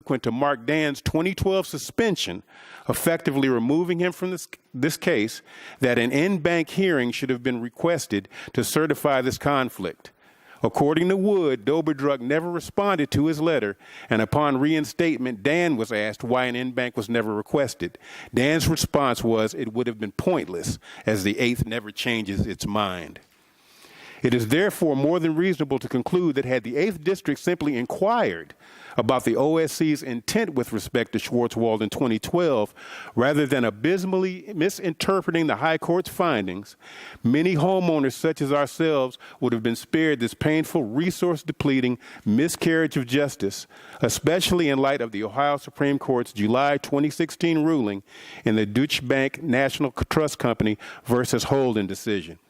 subsequent to Mark Dan's 2012 suspension, effectively removing him from this case, that an in-bank hearing should have been requested to certify this conflict. According to Wood, Doberdruck never responded to his letter, and upon reinstatement, Dan was asked why an in-bank was never requested. Dan's response was it would have been pointless, as the 8th never changes its mind. It is therefore more than reasonable to conclude that had the 8th District simply inquired about the OSC's intent with respect to Schwartzwald in 2012, rather than abysmally misinterpreting the High Court's findings, many homeowners such as ourselves would have been spared this painful, resource-depleting miscarriage of justice, especially in light of the Ohio Supreme Court's July 2016 ruling in the Deutsche Bank National Trust Company versus Holden decision.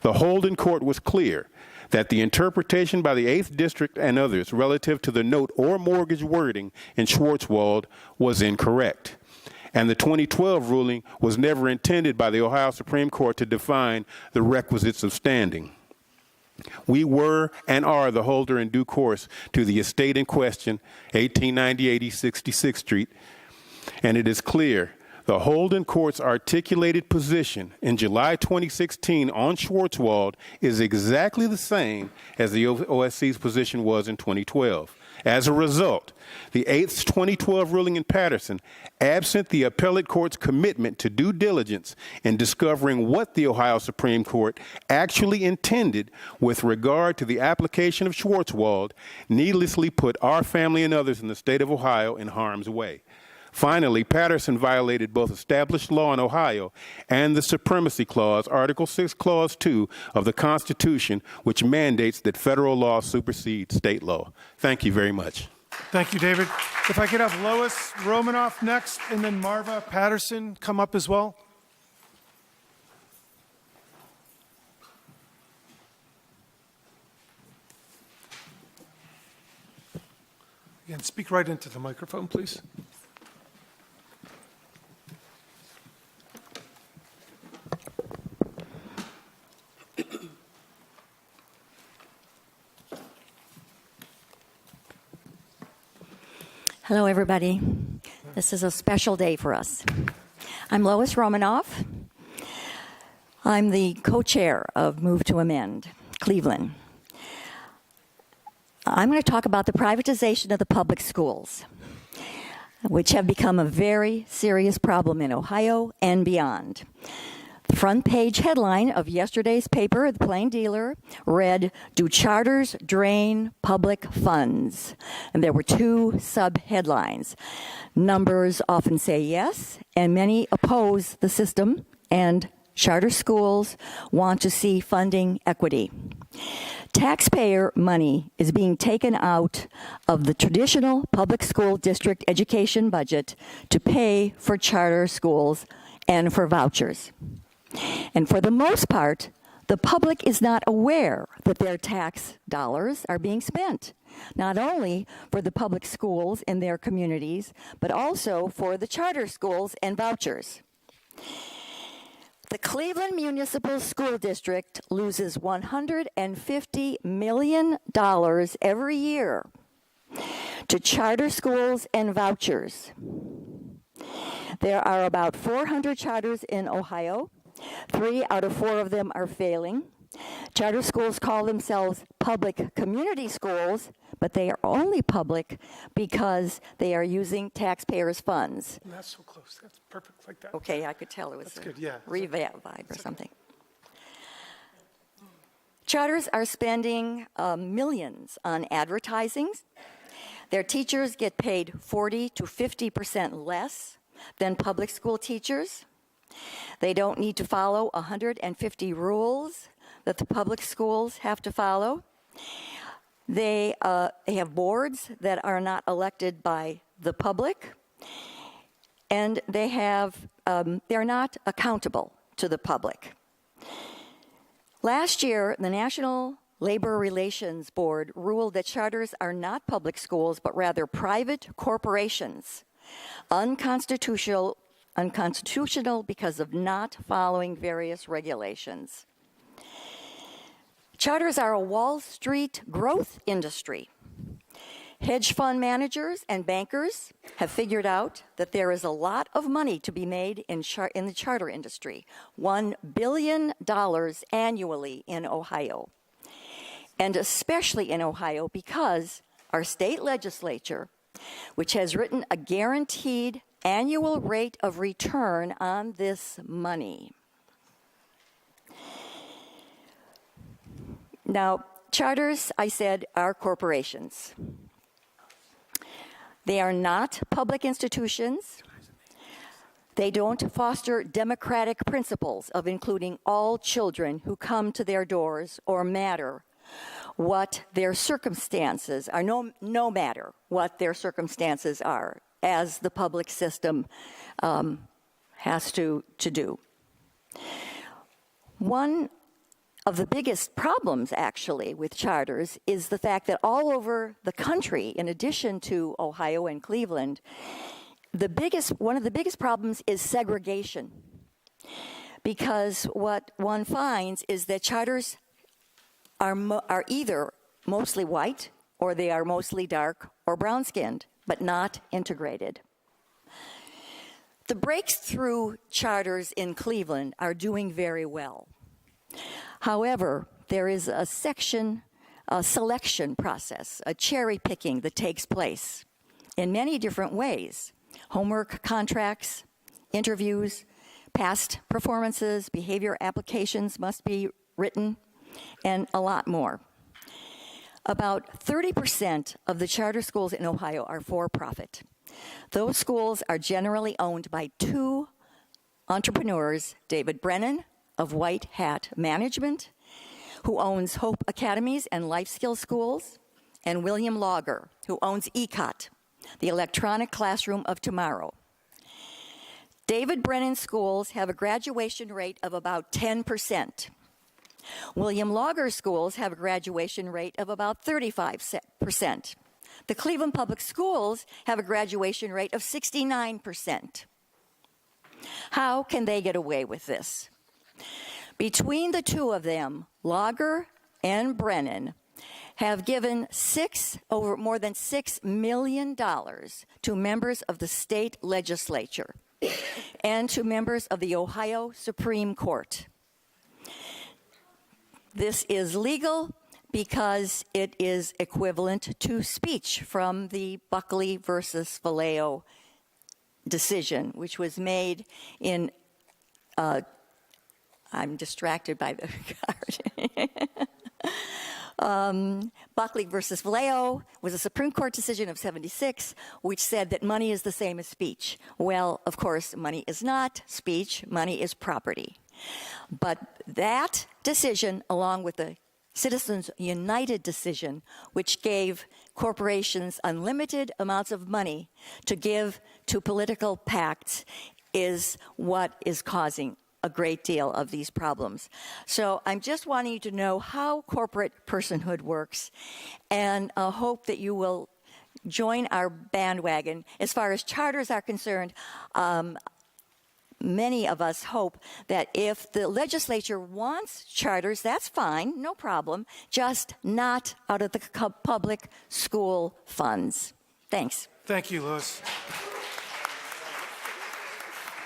The Holden Court was clear that the interpretation by the 8th District and others relative to the note or mortgage wording in Schwartzwald was incorrect. And the 2012 ruling was never intended by the Ohio Supreme Court to define the requisites of standing. We were and are the holder in due course to the estate in question, 1890 East 66th Street, and it is clear the Holden Court's articulated position in July 2016 on Schwartzwald is exactly the same as the OSC's position was in 2012. As a result, the 8th's 2012 ruling in Patterson, absent the appellate court's commitment to due diligence in discovering what the Ohio Supreme Court actually intended with regard to the application of Schwartzwald, needlessly put our family and others in the state of Ohio in harm's way. Finally, Patterson violated both established law in Ohio and the Supremacy Clause, Article 6, Clause 2 of the Constitution, which mandates that federal law supersede state law. Thank you very much. Thank you, David. If I could have Lois Romanoff next, and then Marva Patterson come up as well. Again, speak right into the microphone, please. Hello, everybody. This is a special day for us. I'm Lois Romanoff. I'm the co-chair of Move to Amend, Cleveland. I'm going to talk about the privatization of the public schools, which have become a very serious problem in Ohio and beyond. The front page headline of yesterday's paper, The Plain Dealer, read, "Do charters drain public funds?" And there were two sub-headlines. Numbers often say yes, and many oppose the system, and charter schools want to see funding equity. Taxpayer money is being taken out of the traditional public school district education budget to pay for charter schools and for vouchers. And for the most part, the public is not aware that their tax dollars are being spent, not only for the public schools in their communities, but also for the charter schools and vouchers. The Cleveland Municipal School District loses $150 million every year to charter schools and vouchers. There are about 400 charters in Ohio. 3 out of 4 of them are failing. Charter schools call themselves public community schools, but they are only public because they are using taxpayers' funds. That's so close. That's perfect like that. Okay, I could tell it was That's good, yeah. revive or something. Charters are spending millions on advertising. Their teachers get paid 40 to 50% less than public school teachers. They don't need to follow 150 rules that the public schools have to follow. They have boards that are not elected by the public, and they're not accountable to the public. Last year, the National Labor Relations Board ruled that charters are not public schools, but rather private corporations, unconstitutional because of not following various regulations. Charters are a Wall Street growth industry. Hedge fund managers and bankers have figured out that there is a lot of money to be made in the charter industry, $1 billion annually in Ohio. And especially in Ohio because our state legislature, which has written a guaranteed annual rate of return on this money. Now, charters, I said, are corporations. They are not public institutions. They don't foster democratic principles of including all children who come to their doors or matter what their circumstances are, no matter what their circumstances are, as the public system has to do. One of the biggest problems, actually, with charters is the fact that all over the country, in addition to Ohio and Cleveland, one of the biggest problems is segregation. Because what one finds is that charters are either mostly white, or they are mostly dark or brown-skinned, but not integrated. The breakthrough charters in Cleveland are doing very well. However, there is a selection process, a cherry picking that takes place in many different ways. Homework contracts, interviews, past performances, behavior applications must be written, and a lot more. About 30% of the charter schools in Ohio are for-profit. Those schools are generally owned by two entrepreneurs, David Brennan of White Hat Management, who owns Hope Academies and Life Skills Schools, and William Lauger, who owns ECOT, the Electronic Classroom of Tomorrow. David Brennan schools have a graduation rate of about 10%. William Lauger schools have a graduation rate of about 35%. The Cleveland Public Schools have a graduation rate of 69%. How can they get away with this? Between the two of them, Lauger and Brennan have given more than $6 million to members of the state legislature and to members of the Ohio Supreme Court. This is legal because it is equivalent to speech from the Buckley versus Vallejo decision, which was made in, I'm distracted by the card. Buckley versus Vallejo was a Supreme Court decision of '76, which said that money is the same as speech. Well, of course, money is not speech. Money is property. But that decision, along with the Citizens United decision, which gave corporations unlimited amounts of money to give to political PACs, is what is causing a great deal of these problems. So I'm just wanting you to know how corporate personhood works, and hope that you will join our bandwagon. As far as charters are concerned, many of us hope that if the legislature wants charters, that's fine, no problem, just not out of the public school funds. Thanks. Thank you, Lois.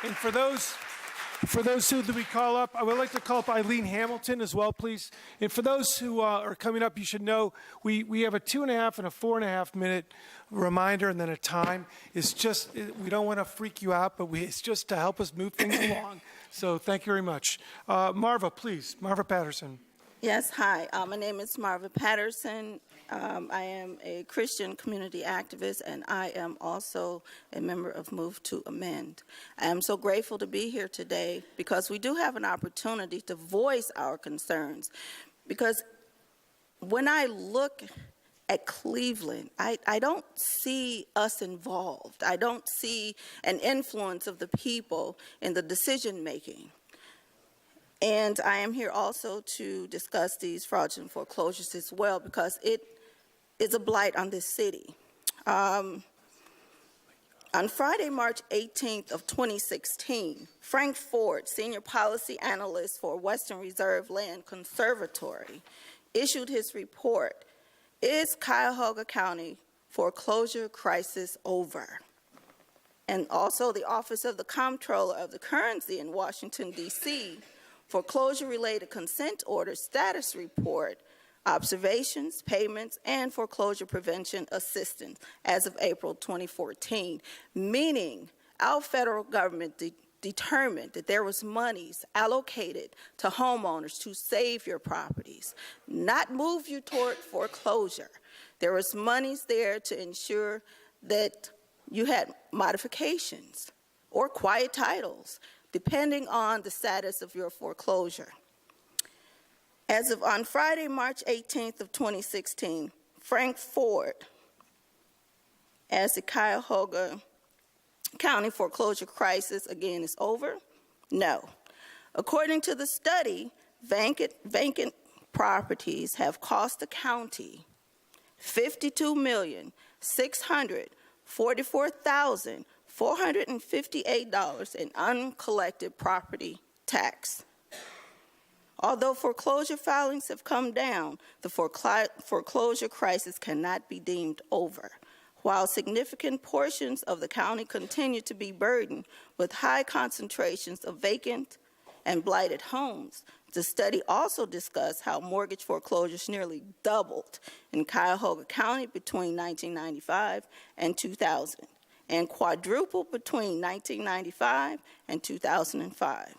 And for those who we call up, I would like to call up Eileen Hamilton as well, please. And for those who are coming up, you should know we have a 2.5 and a 4.5 minute reminder and then a time. It's just, we don't want to freak you out, but it's just to help us move things along. So thank you very much. Marva, please. Marva Patterson. Yes, hi. My name is Marva Patterson. I am a Christian community activist, and I am also a member of Move to Amend. I am so grateful to be here today because we do have an opportunity to voice our concerns. Because when I look at Cleveland, I don't see us involved. I don't see an influence of the people in the decision making. And I am here also to discuss these fraudulent foreclosures as well, because it is a blight on this city. On Friday, March 18th of 2016, Frank Ford, Senior Policy Analyst for Western Reserve Land Conservatory, issued his report, Is Cuyahoga County foreclosure crisis over. And also the Office of the Comptroller of the Currency in Washington, D.C., foreclosure-related consent order status report, observations, payments, and foreclosure prevention assistance as of April 2014, meaning our federal government determined that there was monies allocated to homeowners to save your properties, not move you toward foreclosure. There was monies there to ensure that you had modifications or quiet titles, depending on the status of your foreclosure. As of on Friday, March 18th of 2016, Frank Ford, as the Cuyahoga County foreclosure crisis, again, is over? No. According to the study, vacant properties have cost the county $52,644,458 in uncollected property tax. Although foreclosure filings have come down, the foreclosure crisis cannot be deemed over. While significant portions of the county continue to be burdened with high concentrations of vacant and blighted homes, the study also discussed how mortgage foreclosures nearly doubled in Cuyahoga County between 1995 and 2000, and quadrupled between 1995 and 2005.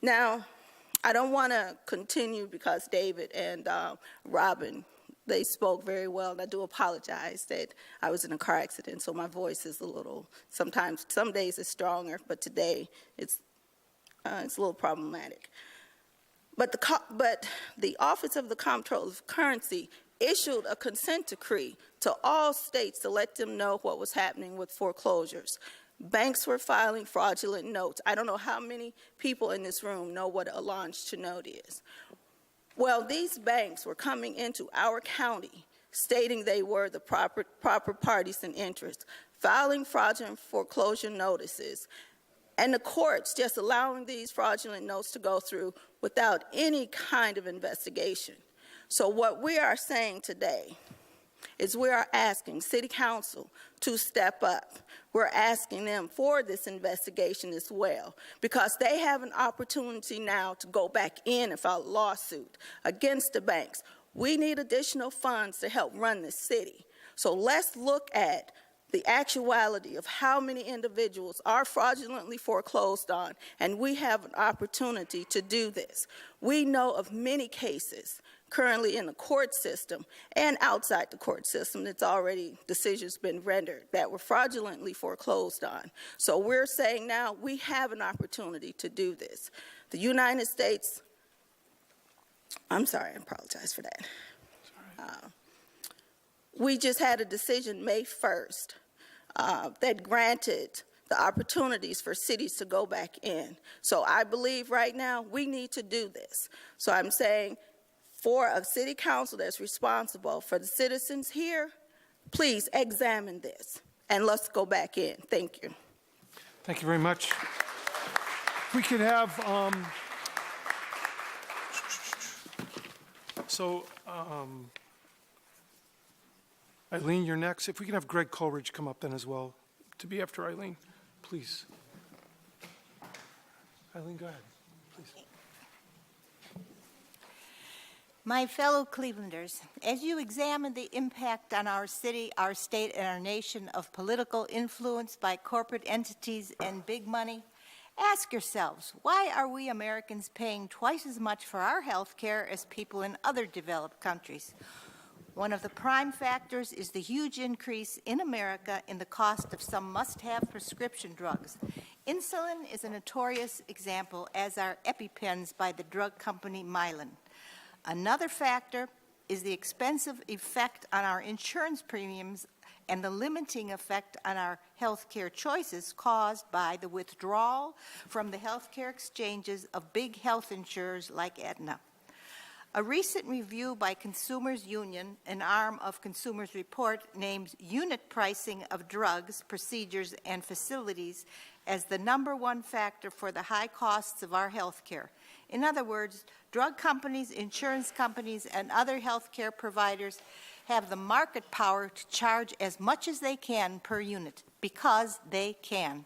Now, I don't want to continue because David and Robin, they spoke very well, and I do apologize that I was in a car accident, so my voice is a little, sometimes, some days it's stronger, but today it's a little problematic. But the Office of the Comptroller of Currency issued a consent decree to all states to let them know what was happening with foreclosures. Banks were filing fraudulent notes. I don't know how many people in this room know what a launch to note is. Well, these banks were coming into our county stating they were the proper parties in interest, filing fraudulent foreclosure notices, and the courts just allowing these fraudulent notes to go through without any kind of investigation. So what we are saying today is we are asking City Council to step up. We're asking them for this investigation as well, because they have an opportunity now to go back in and file a lawsuit against the banks. We need additional funds to help run this city. So let's look at the actuality of how many individuals are fraudulently foreclosed on, and we have an opportunity to do this. We know of many cases currently in the court system and outside the court system that's already decisions been rendered that were fraudulently foreclosed on. So we're saying now we have an opportunity to do this. The United States, I'm sorry, I apologize for that. We just had a decision May 1st that granted the opportunities for cities to go back in. So I believe right now we need to do this. So I'm saying for a city council that's responsible for the citizens here, please examine this and let's go back in. Thank you. Thank you very much. If we could have, Eileen, you're next. If we can have Greg Coleridge come up then as well to be after Eileen, please. Eileen, go ahead, please. My fellow Clevelanders, as you examine the impact on our city, our state, and our nation of political influence by corporate entities and big money, ask yourselves, why are we Americans paying twice as much for our health care as people in other developed countries? One of the prime factors is the huge increase in America in the cost of some must-have prescription drugs. Insulin is a notorious example, as are EpiPens by the drug company Mylan. Another factor is the expensive effect on our insurance premiums and the limiting effect on our health care choices caused by the withdrawal from the health care exchanges of big health insurers like Aetna. A recent review by Consumers Union, an arm of Consumers Report, names unit pricing of drugs, procedures, and facilities as the #1 factor for the high costs of our health care. In other words, drug companies, insurance companies, and other health care providers have the market power to charge as much as they can per unit, because they can.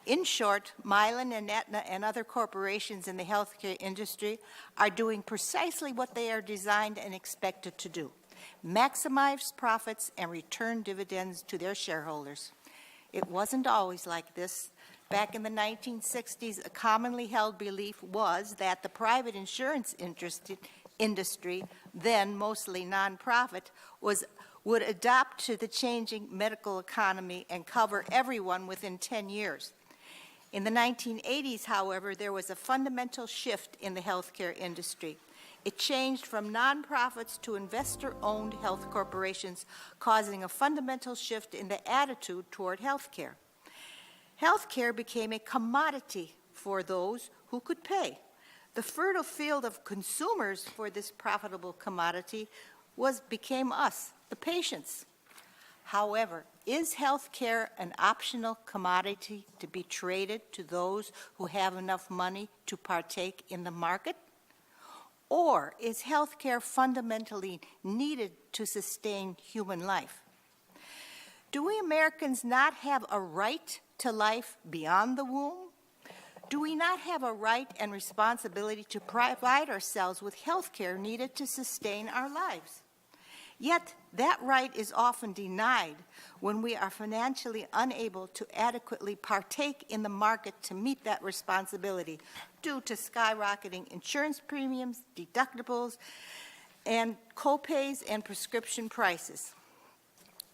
In short, Mylan and Aetna and other corporations in the healthcare industry are doing precisely what they are designed and expected to do: maximize profits and return dividends to their shareholders. It wasn't always like this. Back in the 1960s, a commonly held belief was that the private insurance industry, then mostly nonprofit, would adapt to the changing medical economy and cover everyone within 10 years. In the 1980s, however, there was a fundamental shift in the healthcare industry. It changed from nonprofits to investor-owned health corporations, causing a fundamental shift in the attitude toward healthcare. Healthcare became a commodity for those who could pay. The fertile field of consumers for this profitable commodity became us, the patients. However, is health care an optional commodity to be traded to those who have enough money to partake in the market? Or is health care fundamentally needed to sustain human life? Do we Americans not have a right to life beyond the womb? Do we not have a right and responsibility to provide ourselves with health care needed to sustain our lives? Yet, that right is often denied when we are financially unable to adequately partake in the market to meet that responsibility due to skyrocketing insurance premiums, deductibles, and copays and prescription prices.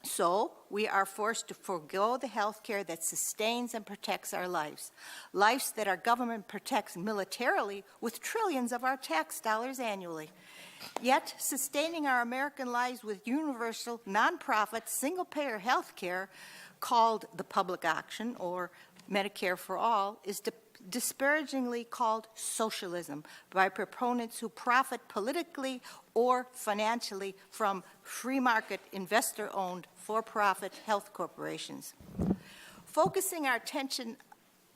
So, we are forced to forego the health care that sustains and protects our lives, lives that our government protects militarily with trillions of our tax dollars annually. Yet, sustaining our American lives with universal, nonprofit, single-payer health care, called the public option, or Medicare for All, is disparagingly called socialism by proponents who profit politically or financially from free market, investor-owned, for-profit health corporations. Focusing our attention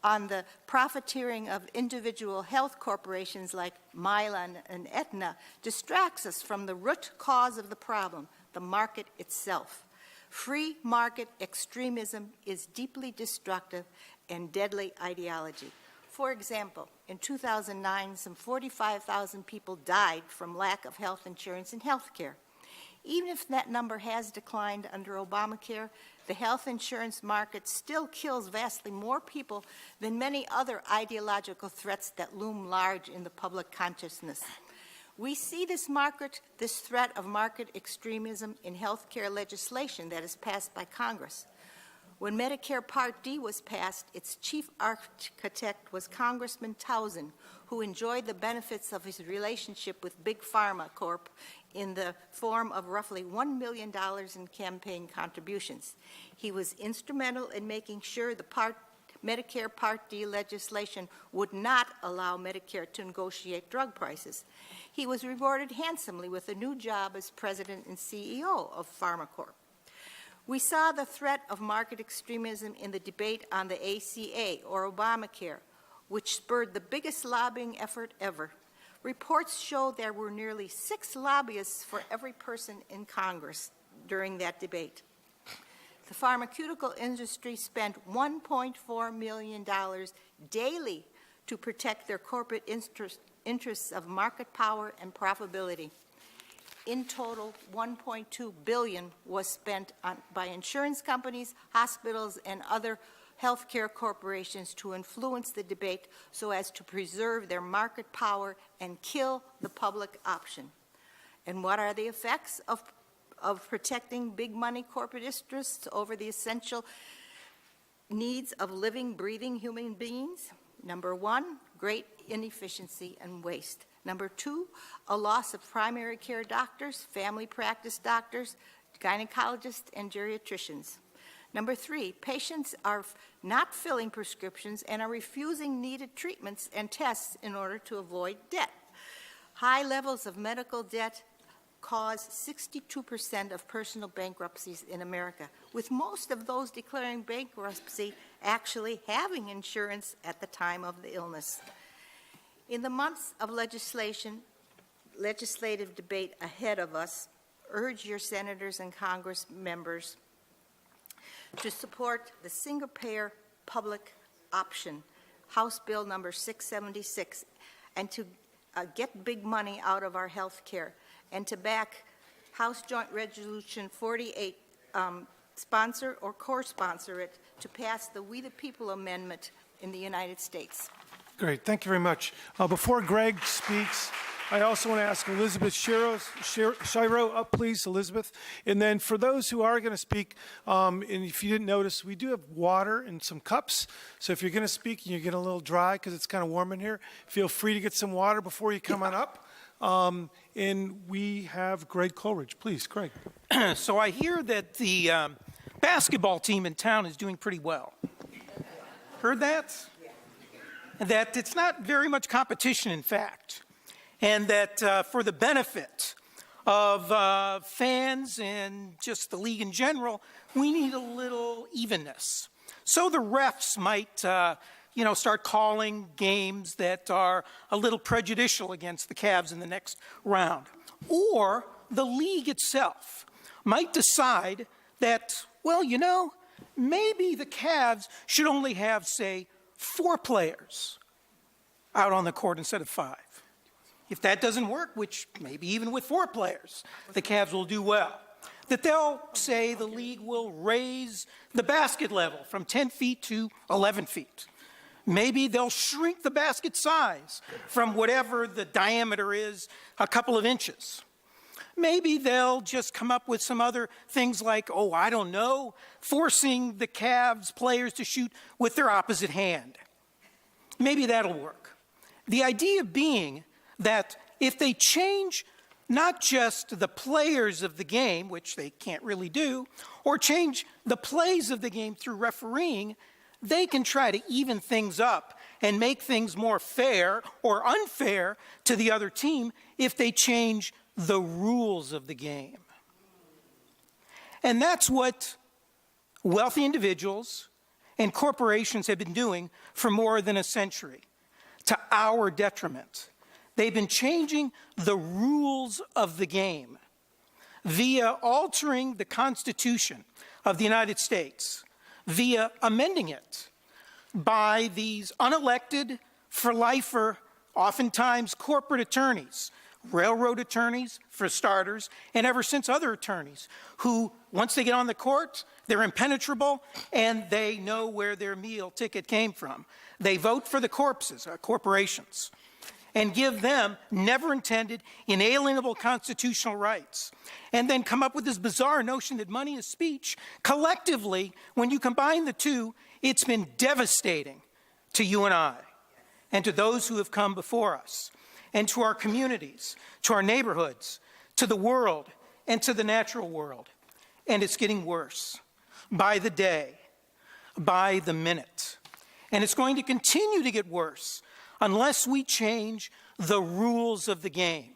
on the profiteering of individual health corporations like Mylan and Aetna distracts us from the root cause of the problem, the market itself. Free market extremism is deeply destructive and deadly ideology. For example, in 2009, some 45,000 people died from lack of health insurance and health care. Even if that number has declined under Obamacare, the health insurance market still kills vastly more people than many other ideological threats that loom large in the public consciousness. We see this threat of market extremism in health care legislation that is passed by Congress. When Medicare Part D was passed, its chief architect was Congressman Towson, who enjoyed the benefits of his relationship with Big Pharma Corp. In the form of roughly $1 million in campaign contributions. He was instrumental in making sure the Medicare Part D legislation would not allow Medicare to negotiate drug prices. He was rewarded handsomely with a new job as president and CEO of PharmaCorp. We saw the threat of market extremism in the debate on the ACA, or Obamacare, which spurred the biggest lobbying effort ever. Reports show there were nearly 6 lobbyists for every person in Congress during that debate. The pharmaceutical industry spent $1.4 million daily to protect their corporate interests of market power and profitability. In total, $1.2 billion was spent by insurance companies, hospitals, and other healthcare corporations to influence the debate so as to preserve their market power and kill the public option. And what are the effects of protecting big money corporate interests over the essential needs of living, breathing human beings? Number 1, great inefficiency and waste. Number 2, a loss of primary care doctors, family practice doctors, gynecologists, and geriatricians. Number 3, patients are not filling prescriptions and are refusing needed treatments and tests in order to avoid debt. High levels of medical debt cause 62% of personal bankruptcies in America, with most of those declaring bankruptcy actually having insurance at the time of the illness. In the months of legislative debate ahead of us, urge your senators and Congress members to support the single-payer public option, House Bill number 676, and to get big money out of our health care, and to back House Joint Resolution 48, sponsor or co-sponsor it to pass the We the People Amendment in the United States. Great, thank you very much. Before Greg speaks, I also want to ask Elizabeth Shiro up, please, Elizabeth. And then for those who are going to speak, and if you didn't notice, we do have water in some cups. So if you're going to speak and you get a little dry because it's kind of warm in here, feel free to get some water before you come on up. And we have Greg Coleridge. Please, Greg. So I hear that the basketball team in town is doing pretty well. Heard that? That it's not very much competition, in fact. And that for the benefit of fans and just the league in general, we need a little evenness. So the refs might, start calling games that are a little prejudicial against the Cavs in the next round. Or the league itself might decide that, maybe the Cavs should only have, say, 4 players out on the court instead of 5. If that doesn't work, which maybe even with 4 players, the Cavs will do well, that they'll say the league will raise the basket level from 10 feet to 11 feet. Maybe they'll shrink the basket size from whatever the diameter is, a couple of inches. Maybe they'll just come up with some other things like, forcing the Cavs players to shoot with their opposite hand. Maybe that'll work. The idea being that if they change not just the players of the game, which they can't really do, or change the plays of the game through refereeing, they can try to even things up and make things more fair or unfair to the other team if they change the rules of the game. And that's what wealthy individuals and corporations have been doing for more than a century, to our detriment. They've been changing the rules of the game via altering the Constitution of the United States, via amending it by these unelected, for-lifer, oftentimes corporate attorneys, railroad attorneys, for starters, and ever since other attorneys who, once they get on the court, they're impenetrable and they know where their meal ticket came from. They vote for the corporations, and give them never intended, inalienable constitutional rights, and then come up with this bizarre notion that money is speech. Collectively, when you combine the two, it's been devastating to you and I, and to those who have come before us, and to our communities, to our neighborhoods, to the world, and to the natural world. And it's getting worse by the day, by the minute. And it's going to continue to get worse unless we change the rules of the game.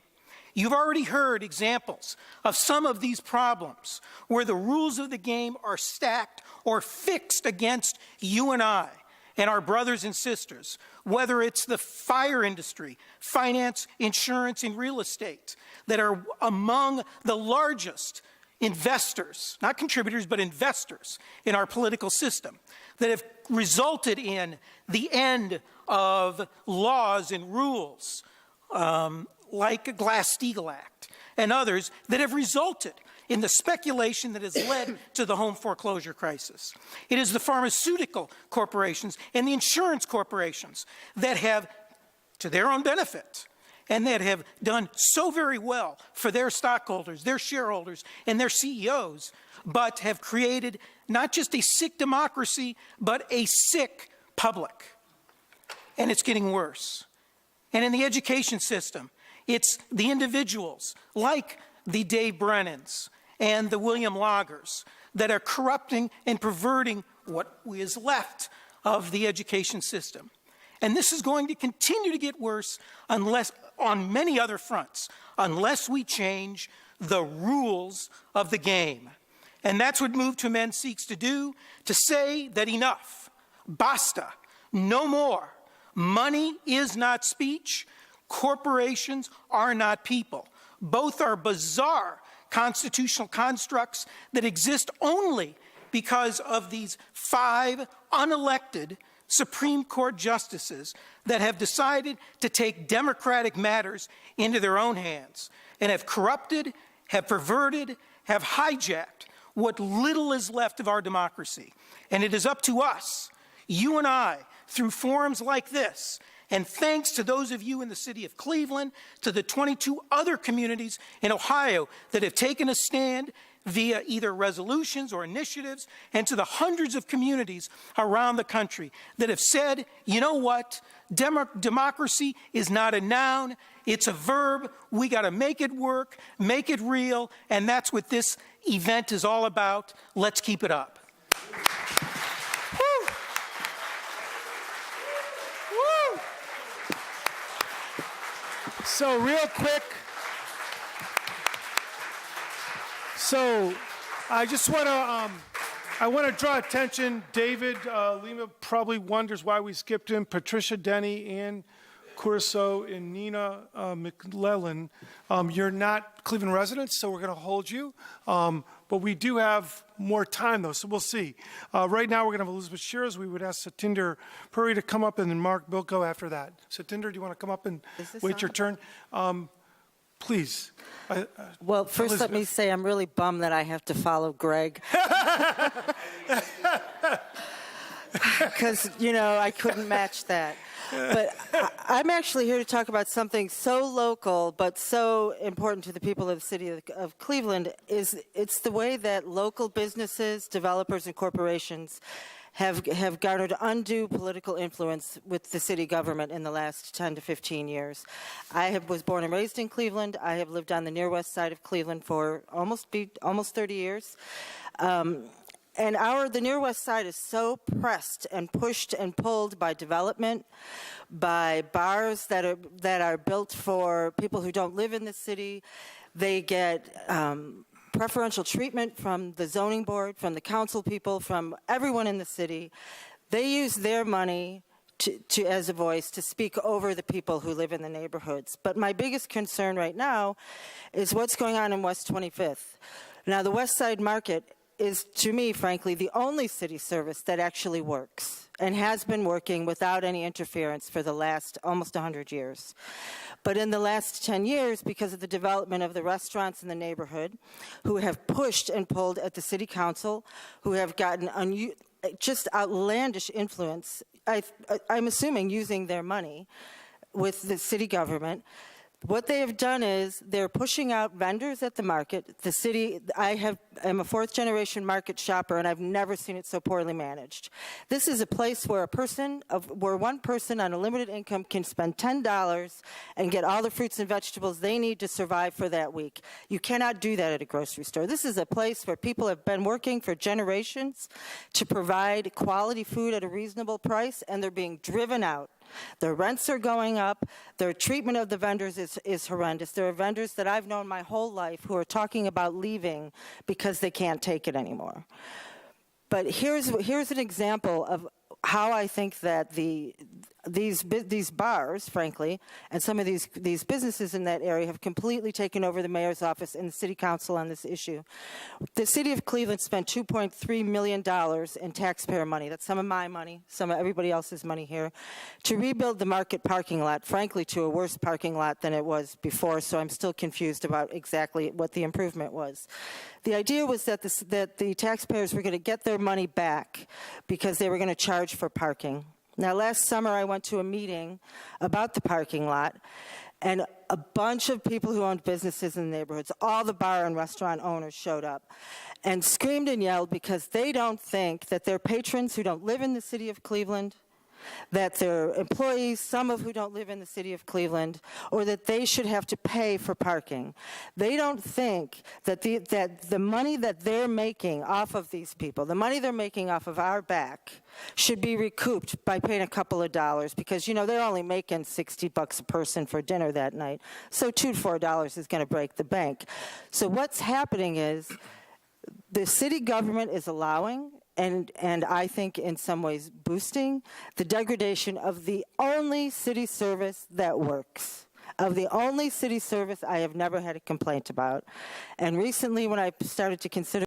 You've already heard examples of some of these problems where the rules of the game are stacked or fixed against you and I and our brothers and sisters, whether it's the fire industry, finance, insurance, and real estate that are among the largest investors, not contributors, but investors in our political system, that have resulted in the end of laws and rules like the Glass-Steagall Act and others that have resulted in the speculation that has led to the home foreclosure crisis. It is the pharmaceutical corporations and the insurance corporations that have, to their own benefit, and that have done so very well for their stockholders, their shareholders, and their CEOs, but have created not just a sick democracy, but a sick public. And it's getting worse. And in the education system, it's the individuals like the Dave Brennans and the William Logers that are corrupting and perverting what is left of the education system. And this is going to continue to get worse unless, on many other fronts, unless we change the rules of the game. And that's what Move to Amend seeks to do, to say that enough, basta, no more. Money is not speech. Corporations are not people. Both are bizarre constitutional constructs that exist only because of these 5 unelected Supreme Court justices that have decided to take democratic matters into their own hands and have corrupted, have perverted, have hijacked what little is left of our democracy. And it is up to us, you and I, through forums like this, and thanks to those of you in the city of Cleveland, to the 22 other communities in Ohio that have taken a stand via either resolutions or initiatives, and to the hundreds of communities around the country that have said, you know what, democracy is not a noun, it's a verb. We got to make it work, make it real, and that's what this event is all about. Let's keep it up. Woo. Woo. So real quick, I just want to draw attention. David Lima probably wonders why we skipped him. Patricia Denny, Ann Curso, and Nina McLellan. You're not Cleveland residents, so we're going to hold you. But we do have more time, though, so we'll see. Right now, we're going to have Elizabeth Shears. We would ask Satinder Puri to come up, and then Mark Bilko after that. Satinder, do you want to come up and wait your turn? Please. Well, first let me say I'm really bummed that I have to follow Greg. Because, I couldn't match that. But I'm actually here to talk about something so local but so important to the people of the city of Cleveland. It's the way that local businesses, developers, and corporations have garnered undue political influence with the city government in the last 10 to 15 years. I was born and raised in Cleveland. I have lived on the near west side of Cleveland for almost 30 years. And the near west side is so pressed and pushed and pulled by development, by bars that are built for people who don't live in the city. They get preferential treatment from the zoning board, from the council people, from everyone in the city. They use their money to as a voice to speak over the people who live in the neighborhoods. But my biggest concern right now is what's going on in West 25th. Now, the West Side Market is, to me, frankly, the only city service that actually works and has been working without any interference for the last almost 100 years. But in the last 10 years, because of the development of the restaurants in the neighborhood, who have pushed and pulled at the city council, who have gotten just outlandish influence, I'm assuming using their money with the city government, what they have done is they're pushing out vendors at the market. The city, I'm a fourth-generation market shopper, and I've never seen it so poorly managed. This is a place where one person on a limited income can spend $10 and get all the fruits and vegetables they need to survive for that week. You cannot do that at a grocery store. This is a place where people have been working for generations to provide quality food at a reasonable price, and they're being driven out. Their rents are going up. Their treatment of the vendors is horrendous. There are vendors that I've known my whole life who are talking about leaving because they can't take it anymore. But here's an example of how I think that these bars, frankly, and some of these businesses in that area have completely taken over the mayor's office and the city council on this issue. The city of Cleveland spent $2.3 million in taxpayer money. That's some of my money, some of everybody else's money here, to rebuild the market parking lot, frankly, to a worse parking lot than it was before, so I'm still confused about exactly what the improvement was. The idea was that the taxpayers were going to get their money back because they were going to charge for parking. Now, last summer, I went to a meeting about the parking lot, and a bunch of people who owned businesses in the neighborhoods, all the bar and restaurant owners showed up and screamed and yelled because they don't think that their patrons who don't live in the city of Cleveland, that their employees, some of who don't live in the city of Cleveland, or that they should have to pay for parking. They don't think that the money that they're making off of these people, the money they're making off of our back, should be recouped by paying a couple of dollars because, they're only making $60 a person for dinner that night. So $2 to $4 is going to break the bank. So what's happening is the city government is allowing and I think in some ways boosting the degradation of the only city service that works. of the only city service I have never had a complaint about. And recently, when I started to consider